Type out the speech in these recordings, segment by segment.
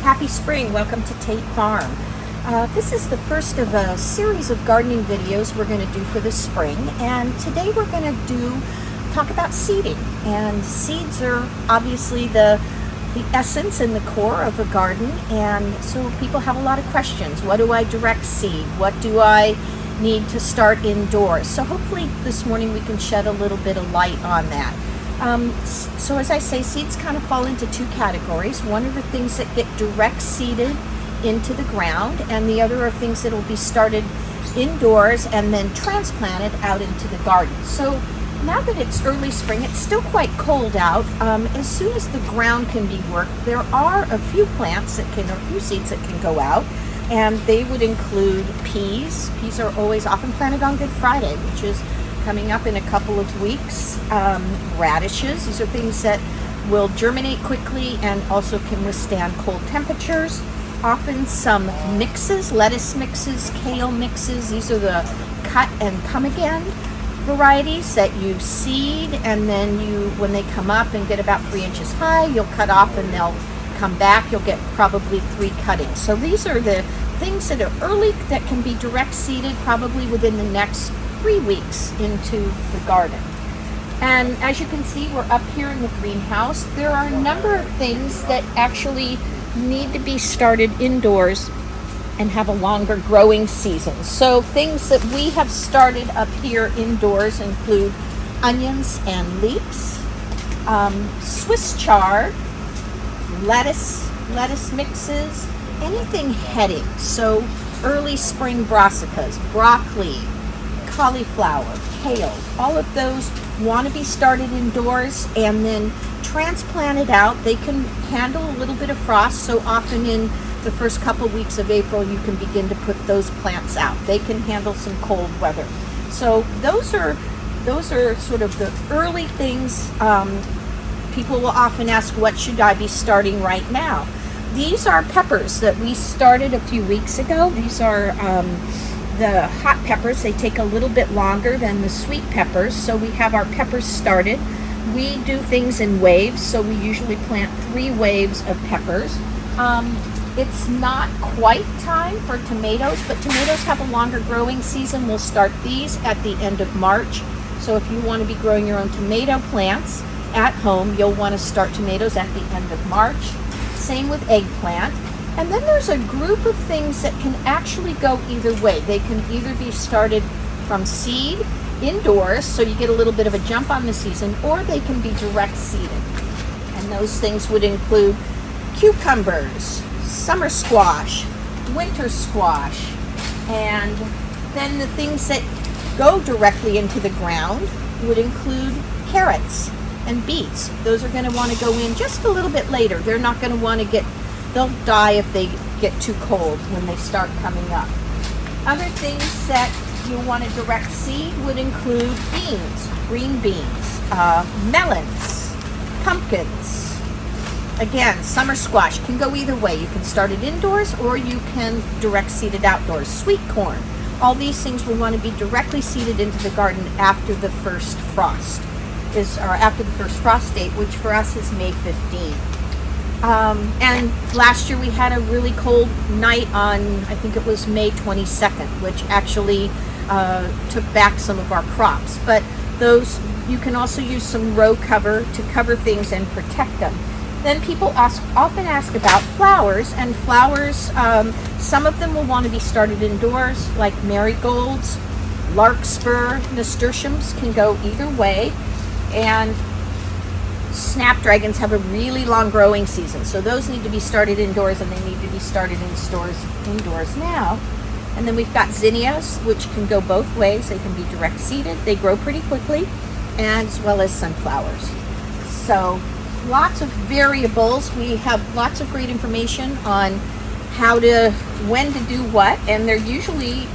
Happy spring, welcome to Tait Farm. This is the first of a series of gardening videos we're going to do for the spring, and today we're going to talk about seeding. And seeds are obviously the essence and the core of a garden, and so people have a lot of questions. What do I direct seed? What do I need to start indoors? So hopefully this morning we can shed a little bit of light on that. So as I say, seeds kind of fall into two categories. One are the things that get direct seeded into the ground, and the other are things that will be started indoors and then transplanted out into the garden. So now that it's early spring, it's still quite cold out. As soon as the ground can be worked, there are a few plants that can, or a few seeds that can go out, and they would include peas. Peas are always often planted on Good Friday, which is coming up in a couple of weeks. Radishes, these are things that will germinate quickly and also can withstand cold temperatures. Often some mixes, lettuce mixes, kale mixes. These are the cut and come again varieties that you seed, and then when they come up and get about 3 inches high, you'll cut off and they'll come back. You'll get probably 3 cuttings. So these are the things that are early that can be direct seeded probably within the next 3 weeks into the garden. And as you can see, we're up here in the greenhouse. There are a number of things that actually need to be started indoors and have a longer growing season. So things that we have started up here indoors include onions and leeks, Swiss chard, lettuce mixes, anything heading. So early spring brassicas, broccoli, cauliflower, kale, all of those want to be started indoors and then transplanted out. They can handle a little bit of frost, so often in the first couple weeks of April you can begin to put those plants out. They can handle some cold weather. So those are sort of the early things. People will often ask, what should I be starting right now? These are peppers that we started a few weeks ago. These are the hot peppers. They take a little bit longer than the sweet peppers, so we have our peppers started. We do things in waves, so we usually plant 3 waves of peppers. It's not quite time for tomatoes, but tomatoes have a longer growing season. We'll start these at the end of March. So if you want to be growing your own tomato plants at home, you'll want to start tomatoes at the end of March. Same with eggplant. And then there's a group of things that can actually go either way. They can either be started from seed indoors, so you get a little bit of a jump on the season, or they can be direct seeded. And those things would include cucumbers, summer squash, winter squash, and then the things that go directly into the ground would include carrots and beets. Those are going to want to go in just a little bit later. They're not going to want to they'll die if they get too cold when they start coming up. Other things that you want to direct seed would include beans, green beans, melons, pumpkins. Again, summer squash can go either way. You can start it indoors or you can direct seed it outdoors. Sweet corn, all these things will want to be directly seeded into the garden after the first frost after the first frost date, which for us is May 15. And last year we had a really cold night on, I think it was May 22nd, which actually took back some of our crops. But you can also use some row cover to cover things and protect them. Then people often ask about flowers, and flowers, some of them will want to be started indoors, like marigolds, larkspur, nasturtiums can go either way, and snapdragons have a really long growing season, so those need to be started indoors, and they need to be started indoors now. And then we've got zinnias, which can go both ways. They can be direct seeded, they grow pretty quickly, and as well as sunflowers. So lots of variables. We have lots of great information on when to do what, and there are usually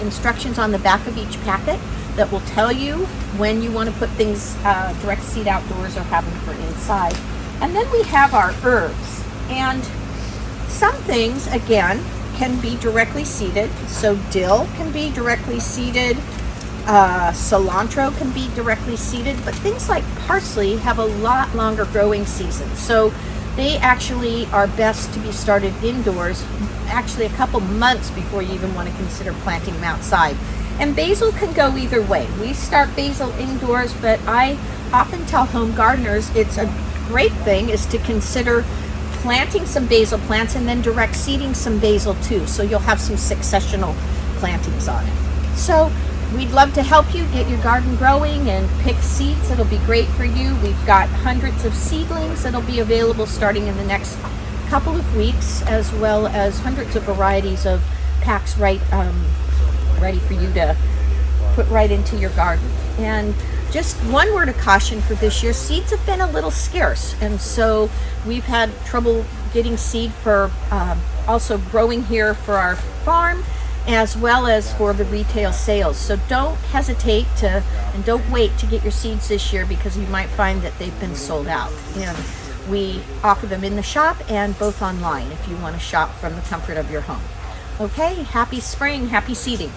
instructions on the back of each packet that will tell you when you want to put things direct seed outdoors or have them for inside. And then we have our herbs, and some things again can be directly seeded. So dill can be directly seeded, cilantro can be directly seeded, but things like parsley have a lot longer growing season. So They actually are best to be started indoors, actually a couple months before you even want to consider planting them outside. And basil can go either way. We start basil indoors, but I often tell home gardeners it's a great thing is to consider planting some basil plants and then direct seeding some basil too, so you'll have some successional plantings on it. So we'd love to help you get your garden growing and pick seeds. It'll be great for you. We've got hundreds of seedlings that'll be available starting in the next couple of weeks, as well as hundreds of varieties of packs ready for you to put right into your garden. And just one word of caution for this year, seeds have been a little scarce, and so we've had trouble getting seed for also growing here for our farm, as well as for the retail sales. So don't hesitate to, and don't wait to get your seeds this year, because you might find that they've been sold out. And we offer them in the shop and both online if you want to shop from the comfort of your home. Okay, happy spring, happy seeding.